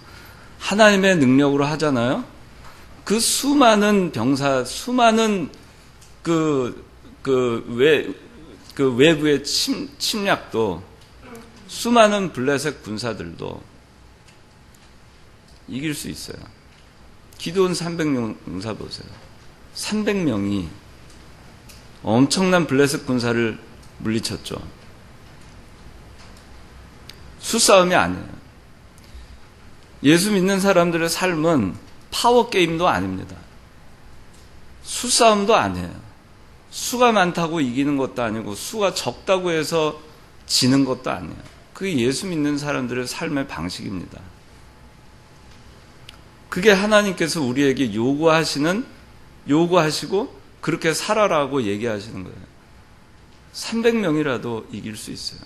하나님의 능력으로 하잖아요. 그 수많은 병사, 수많은 외부의 침략도, 수많은 블레셋 군사들도 이길 수 있어요. 기드온 300명 용사 보세요. 300명이 엄청난 블레셋 군사를 물리쳤죠. 수싸움이 아니에요. 예수 믿는 사람들의 삶은 파워게임도 아닙니다. 수싸움도 아니에요. 수가 많다고 이기는 것도 아니고 수가 적다고 해서 지는 것도 아니에요. 그게 예수 믿는 사람들의 삶의 방식입니다. 그게 하나님께서 우리에게 요구하시고 그렇게 살아라고 얘기하시는 거예요. 300명이라도 이길 수 있어요.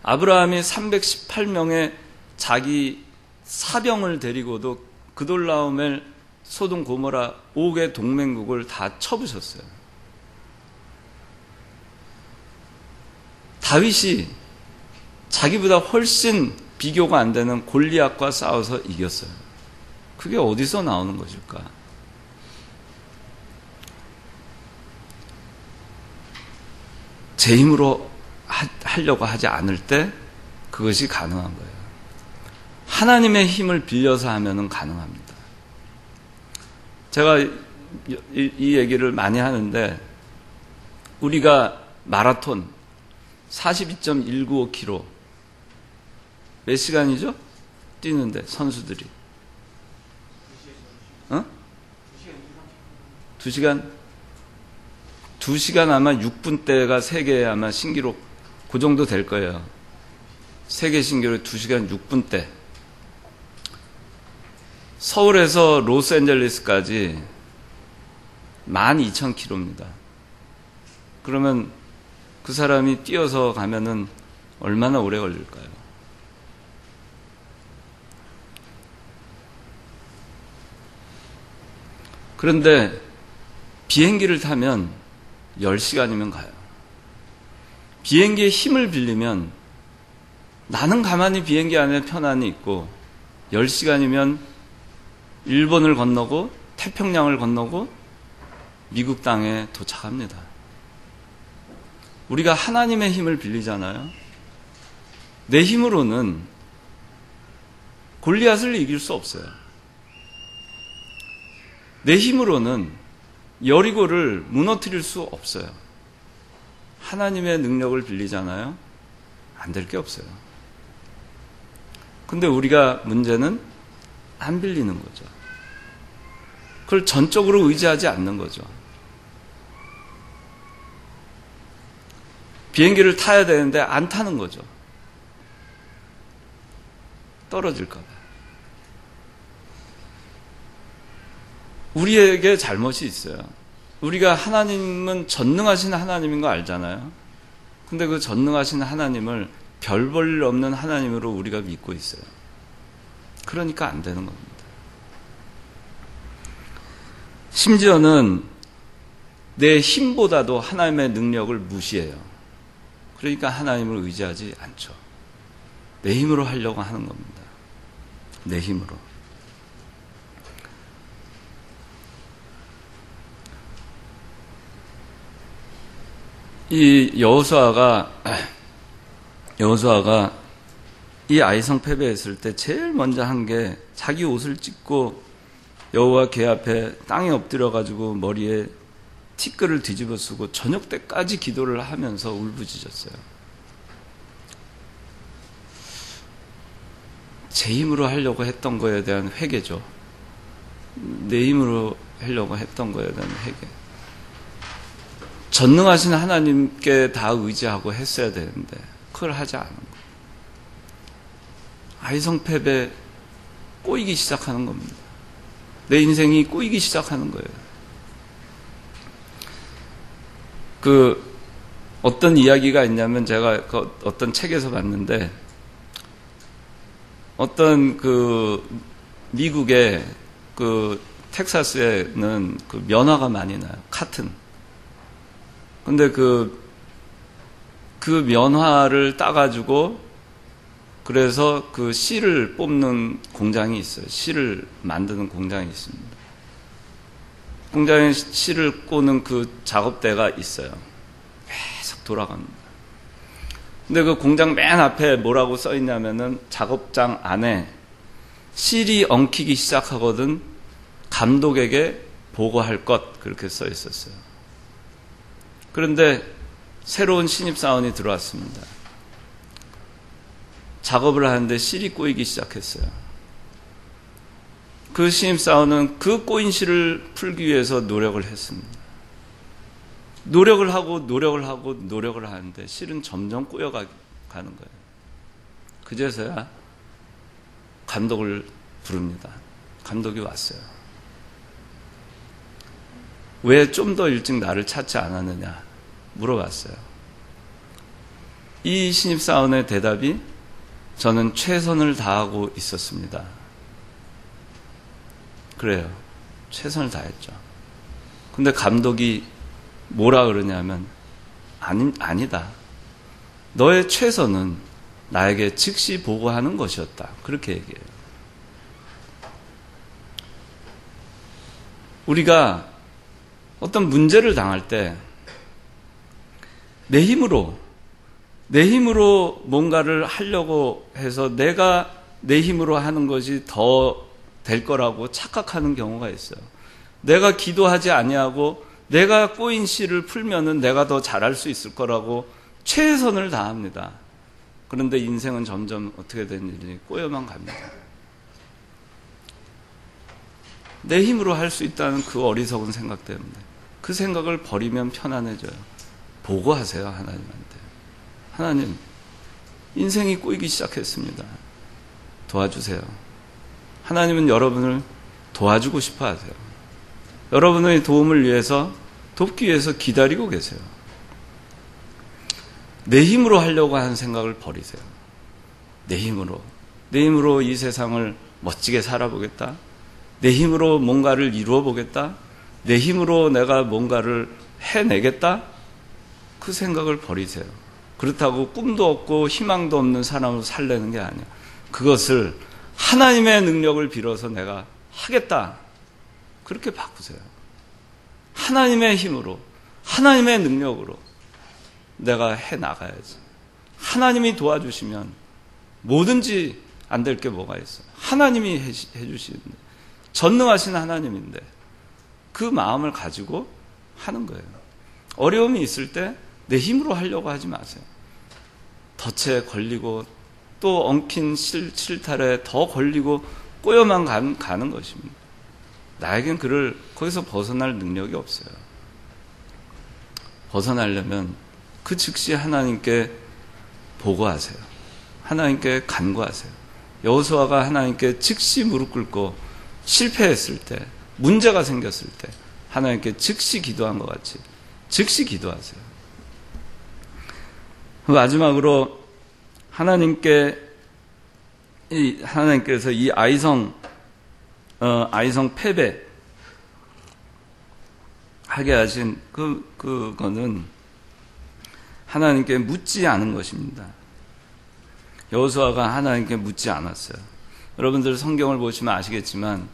아브라함이 318명의 자기 사병을 데리고도 그돌라오멜, 소돔, 고모라 5개 동맹국을 다 쳐부셨어요. 다윗이 자기보다 훨씬 비교가 안 되는 골리앗과 싸워서 이겼어요. 그게 어디서 나오는 것일까? 제 힘으로 하려고 하지 않을 때 그것이 가능한 거예요. 하나님의 힘을 빌려서 하면은 가능합니다. 제가 이 얘기를 많이 하는데, 우리가 마라톤 42.195km 몇 시간이죠? 뛰는데 선수들이 2시간? 2시간 아마 6분대가 세계 아마 신기록 그 정도 될 거예요. 세계 신기록 2시간 6분대. 서울에서 로스앤젤레스까지 12,000km입니다. 그러면 그 사람이 뛰어서 가면은 얼마나 오래 걸릴까요? 그런데 비행기를 타면 10시간이면 가요. 비행기에 힘을 빌리면 나는 가만히 비행기 안에 편안히 있고 10시간이면 일본을 건너고 태평양을 건너고 미국 땅에 도착합니다. 우리가 하나님의 힘을 빌리잖아요. 내 힘으로는 골리앗을 이길 수 없어요. 내 힘으로는 여리고를 무너뜨릴 수 없어요. 하나님의 능력을 빌리잖아요. 안 될 게 없어요. 근데 우리가 문제는 안 빌리는 거죠. 그걸 전적으로 의지하지 않는 거죠. 비행기를 타야 되는데 안 타는 거죠. 떨어질까 봐. 우리에게 잘못이 있어요. 우리가 하나님은 전능하신 하나님인 거 알잖아요. 근데 그 전능하신 하나님을 별 볼 일 없는 하나님으로 우리가 믿고 있어요. 그러니까 안 되는 겁니다. 심지어는 내 힘보다도 하나님의 능력을 무시해요. 그러니까 하나님을 의지하지 않죠. 내 힘으로 하려고 하는 겁니다. 내 힘으로. 이 여호수아가 이 아이성 패배했을 때 제일 먼저 한 게 자기 옷을 찢고 여호와 궤 앞에 땅에 엎드려 가지고 머리에 티끌을 뒤집어 쓰고 저녁 때까지 기도를 하면서 울부짖었어요. 제 힘으로 하려고 했던 거에 대한 회개죠. 내 힘으로 하려고 했던 거에 대한 회개. 전능하신 하나님께 다 의지하고 했어야 되는데 그걸 하지 않은 거예요. 아이성 패배 꼬이기 시작하는 겁니다. 내 인생이 꼬이기 시작하는 거예요. 어떤 이야기가 있냐면 제가 어떤 책에서 봤는데 어떤 미국의 텍사스에는 면화가 많이 나요. 카튼. 근데 그 면화를 따가지고 그래서 실을 뽑는 공장이 있어요. 실을 만드는 공장이 있습니다. 공장에 실을 꼬는 작업대가 있어요. 계속 돌아갑니다. 근데 그 공장 맨 앞에 뭐라고 써 있냐면은 작업장 안에 실이 엉키기 시작하거든 감독에게 보고할 것 그렇게 써 있었어요. 그런데 새로운 신입사원이 들어왔습니다. 작업을 하는데 실이 꼬이기 시작했어요. 그 신입사원은 그 꼬인 실을 풀기 위해서 노력을 했습니다. 노력을 하는데 실은 점점 꼬여가는 거예요. 그제서야 감독을 부릅니다. 감독이 왔어요. 왜 좀 더 일찍 나를 찾지 않았느냐 물어봤어요. 이 신입사원의 대답이 저는 최선을 다하고 있었습니다. 그래요. 최선을 다했죠. 근데 감독이 뭐라 그러냐면 아니다. 너의 최선은 나에게 즉시 보고하는 것이었다. 그렇게 얘기해요. 우리가 어떤 문제를 당할 때 내 힘으로 뭔가를 하려고 해서 내가 내 힘으로 하는 것이 더 될 거라고 착각하는 경우가 있어요. 내가 기도하지 아니하고 내가 꼬인 실을 풀면은 내가 더 잘할 수 있을 거라고 최선을 다합니다. 그런데 인생은 점점 어떻게 되는지 꼬여만 갑니다. 내 힘으로 할 수 있다는 그 어리석은 생각 때문에 그 생각을 버리면 편안해져요. 보고하세요, 하나님한테. 하나님, 인생이 꼬이기 시작했습니다. 도와주세요. 하나님은 여러분을 도와주고 싶어 하세요. 여러분의 도움을 위해서, 돕기 위해서 기다리고 계세요. 내 힘으로 하려고 하는 생각을 버리세요. 내 힘으로 이 세상을 멋지게 살아보겠다. 내 힘으로 뭔가를 이루어 보겠다. 내 힘으로 내가 뭔가를 해내겠다. 그 생각을 버리세요. 그렇다고 꿈도 없고 희망도 없는 사람으로 살려는 게 아니야. 그것을 하나님의 능력을 빌어서 내가 하겠다. 그렇게 바꾸세요. 하나님의 힘으로, 하나님의 능력으로 내가 해나가야지. 하나님이 도와주시면 뭐든지 안 될 게 뭐가 있어요. 하나님이 해주시는데, 전능하신 하나님인데 그 마음을 가지고 하는 거예요. 어려움이 있을 때 내 힘으로 하려고 하지 마세요. 덫에 걸리고 또 엉킨 실타래 더 걸리고 꼬여만 가는 것입니다. 나에겐 거기서 벗어날 능력이 없어요. 벗어나려면 그 즉시 하나님께 보고하세요. 하나님께 간구하세요. 여호수아가 하나님께 즉시 무릎 꿇고 실패했을 때, 문제가 생겼을 때 하나님께 즉시 기도한 것 같이 즉시 기도하세요. 마지막으로 하나님께서 이 아이성 패배 하게 하신 그거는 하나님께 묻지 않은 것입니다. 여호수아가 하나님께 묻지 않았어요. 여러분들 성경을 보시면 아시겠지만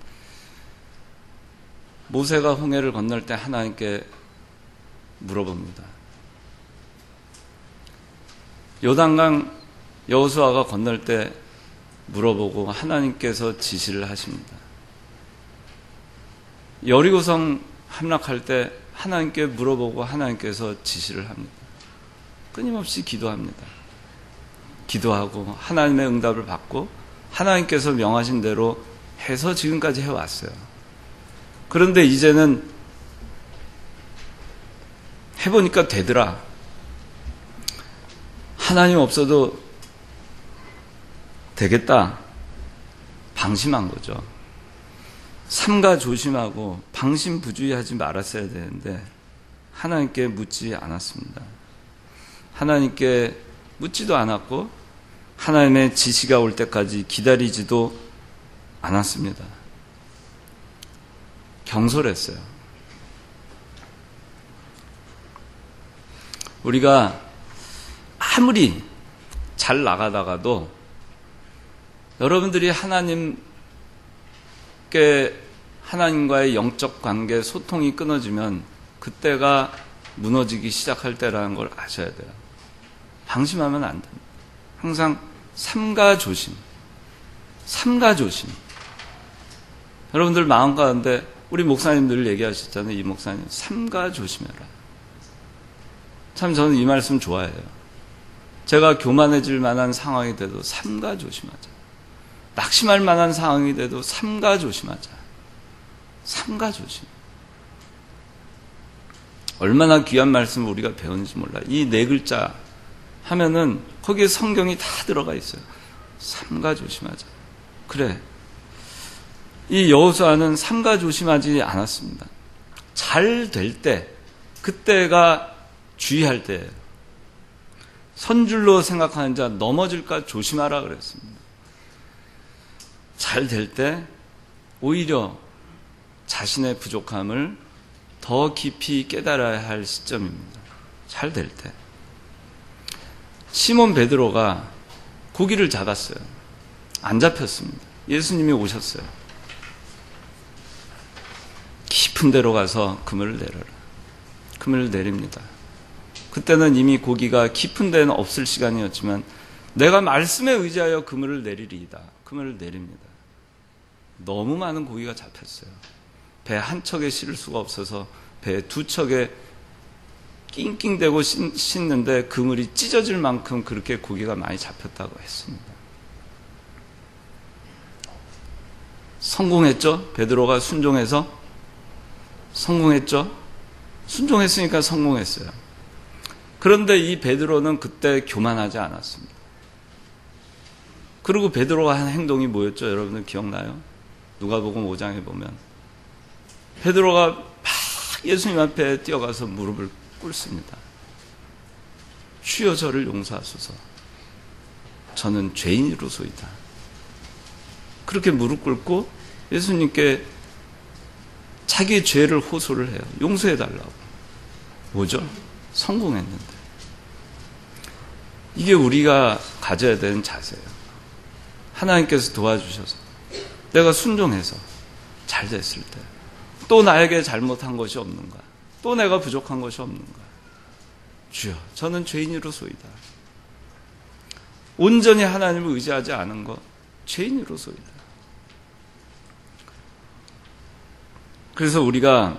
모세가 홍해를 건널 때 하나님께 물어봅니다. 요단강 여호수아가 건널 때 물어보고 하나님께서 지시를 하십니다. 여리고성 함락할 때 하나님께 물어보고 하나님께서 지시를 합니다. 끊임없이 기도합니다. 기도하고 하나님의 응답을 받고 하나님께서 명하신 대로 해서 지금까지 해왔어요. 그런데 이제는 해보니까 되더라. 하나님 없어도 되겠다. 방심한 거죠. 삼가 조심하고 방심부주의하지 말았어야 되는데 하나님께 묻지 않았습니다. 하나님께 묻지도 않았고 하나님의 지시가 올 때까지 기다리지도 않았습니다. 경솔했어요. 우리가 아무리 잘 나가다가도 여러분들이 하나님과의 영적 관계, 소통이 끊어지면 그때가 무너지기 시작할 때라는 걸 아셔야 돼요. 방심하면 안 됩니다. 항상 삼가 조심. 여러분들 마음 가운데 우리 목사님들 얘기하셨잖아요. 이 목사님 삼가 조심해라. 참 저는 이 말씀 좋아해요. 제가 교만해질 만한 상황이 돼도 삼가 조심하자. 낙심할 만한 상황이 돼도 삼가 조심하자. 삼가 조심. 얼마나 귀한 말씀을 우리가 배우는지 몰라. 이 네 글자 하면은 거기에 성경이 다 들어가 있어요. 삼가 조심하자. 그래. 이 여호수아는 삼가 조심하지 않았습니다. 잘 될 때, 그때가 주의할 때예요. 선줄로 생각하는 자 넘어질까 조심하라 그랬습니다. 잘 될 때 오히려 자신의 부족함을 더 깊이 깨달아야 할 시점입니다. 잘 될 때. 시몬 베드로가 고기를 잡았어요. 안 잡혔습니다. 예수님이 오셨어요. 깊은 데로 가서 그물을 내려라. 그물을 내립니다. 그때는 이미 고기가 깊은 데는 없을 시간이었지만 내가 말씀에 의지하여 그물을 내리리이다. 그물을 내립니다. 너무 많은 고기가 잡혔어요. 배 한 척에 실을 수가 없어서 배 두 척에 낑낑대고 씻는데 그물이 찢어질 만큼 그렇게 고기가 많이 잡혔다고 했습니다. 성공했죠? 베드로가 순종해서 성공했죠? 순종했으니까 성공했어요. 그런데 이 베드로는 그때 교만하지 않았습니다. 그리고 베드로가 한 행동이 뭐였죠? 여러분들 기억나요? 누가복음 5장에 보면 베드로가 막 예수님 앞에 뛰어가서 무릎을 꿇습니다. 주여 저를 용서하소서. 저는 죄인으로소이다. 그렇게 무릎 꿇고 예수님께 자기의 죄를 호소를 해요. 용서해달라고. 뭐죠? 성공했는데. 이게 우리가 가져야 되는 자세예요. 하나님께서 도와주셔서 내가 순종해서 잘 됐을 때 또 나에게 잘못한 것이 없는가? 또 내가 부족한 것이 없는가? 주여, 저는 죄인으로소이다. 온전히 하나님을 의지하지 않은 것, 죄인으로소이다. 그래서 우리가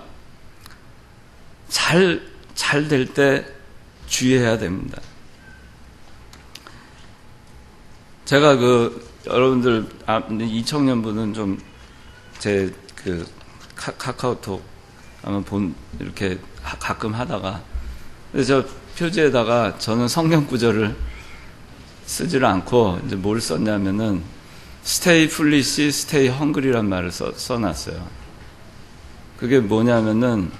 잘 될 때 주의해야 됩니다. 제가 여러분들, 이 청년분은 좀 제 카카오톡 아마 이렇게 가끔 하다가, 저 표지에다가 저는 성경 구절을 쓰지를 않고 이제 뭘 썼냐면은 stay foolish, stay hungry란 말을 써놨어요. 그게 뭐냐면은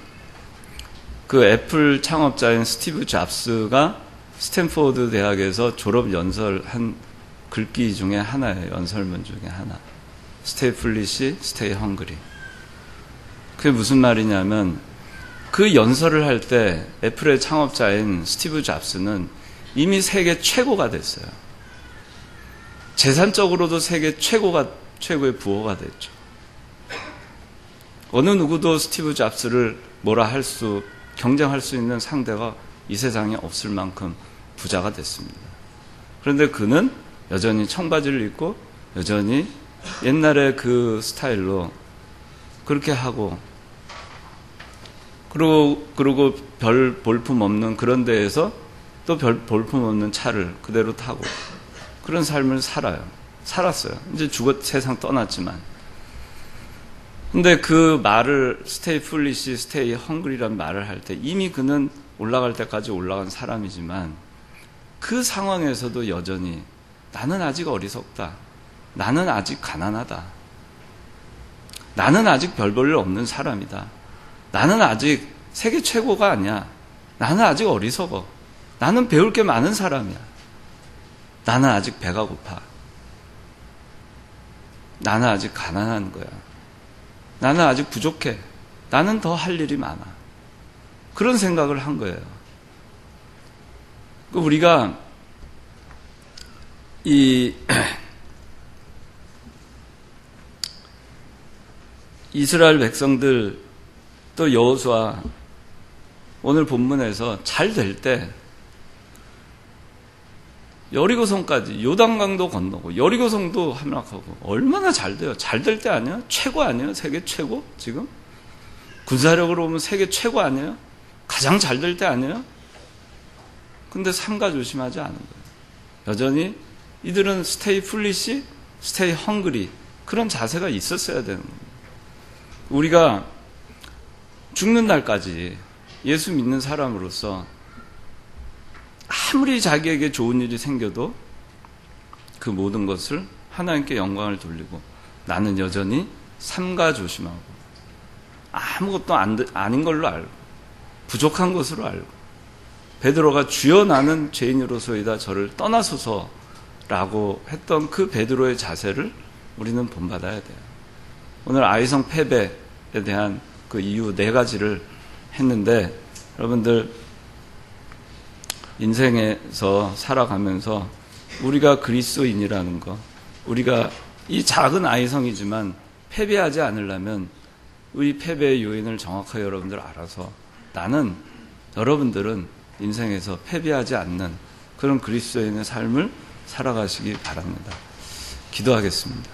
그 애플 창업자인 스티브 잡스가 스탠포드 대학에서 졸업 연설한 글귀 중에 하나예요. 연설문 중에 하나. stay foolish, stay hungry. 그게 무슨 말이냐면 그 연설을 할 때 애플의 창업자인 스티브 잡스는 이미 세계 최고가 됐어요. 재산적으로도 세계 최고의 부호가 됐죠. 어느 누구도 스티브 잡스를 경쟁할 수 있는 상대가 이 세상에 없을 만큼 부자가 됐습니다. 그런데 그는 여전히 청바지를 입고 여전히 옛날의 그 스타일로 그렇게 하고, 그리고 별 볼품 없는 그런 데에서 또 별 볼품 없는 차를 그대로 타고 그런 삶을 살았어요. 이제 세상 떠났지만. 근데 그 말을 stay foolish, stay hungry란 말을 할 때 이미 그는 올라갈 때까지 올라간 사람이지만 그 상황에서도 여전히 나는 아직 어리석다. 나는 아직 가난하다. 나는 아직 별 볼 일 없는 사람이다. 나는 아직 세계 최고가 아니야. 나는 아직 어리석어. 나는 배울 게 많은 사람이야. 나는 아직 배가 고파. 나는 아직 가난한 거야. 나는 아직 부족해. 나는 더 할 일이 많아. 그런 생각을 한 거예요. 우리가 이스라엘 백성들 또 여호수아 오늘 본문에서 잘 될 때 여리고성까지 요단강도 건너고 여리고성도 함락하고 얼마나 잘 돼요. 잘 될 때 아니야? 최고 아니에요? 세계 최고? 지금? 군사력으로 보면 세계 최고 아니에요? 가장 잘 될 때 아니에요? 근데 삼가조심하지 않은 거예요. 여전히 이들은 stay foolish, stay hungry 그런 자세가 있었어야 되는 거예요. 우리가 죽는 날까지 예수 믿는 사람으로서 아무리 자기에게 좋은 일이 생겨도 그 모든 것을 하나님께 영광을 돌리고 나는 여전히 삼가조심하고 아무것도 아닌 걸로 알고 부족한 것으로 알고 베드로가 주여 나는 죄인으로소이다 저를 떠나소서라고 했던 그 베드로의 자세를 우리는 본받아야 돼요. 오늘 아이성 패배에 대한 그 이유 4가지를 했는데 여러분들 인생에서 살아가면서 우리가 그리스도인이라는 거, 우리가 이 작은 아이성이지만 패배하지 않으려면 우리 패배의 요인을 정확하게 여러분들 알아서 나는 여러분들은 인생에서 패배하지 않는 그런 그리스도인의 삶을 살아가시기 바랍니다. 기도하겠습니다.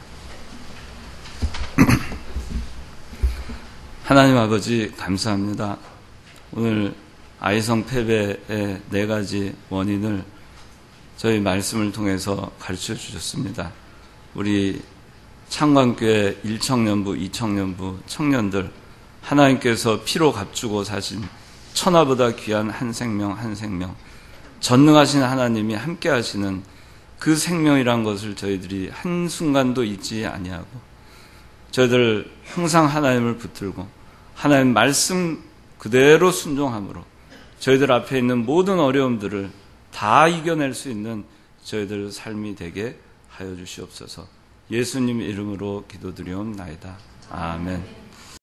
하나님 아버지 감사합니다. 오늘 아이성 패배의 4가지 원인을 저희 말씀을 통해서 가르쳐 주셨습니다. 우리 창광교회 1청년부, 2청년부 청년들 하나님께서 피로 값주고 사신 천하보다 귀한 한 생명 한 생명 전능하신 하나님이 함께 하시는 그 생명이란 것을 저희들이 한순간도 잊지 아니하고 저희들 항상 하나님을 붙들고 하나님 말씀 그대로 순종함으로 저희들 앞에 있는 모든 어려움들을 다 이겨낼 수 있는 저희들 삶이 되게 하여 주시옵소서. 예수님 이름으로 기도드리옵나이다. 아멘.